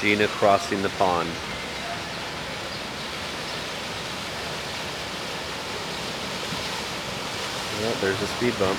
Gina crossing the pond. Oh, there's a speed bump.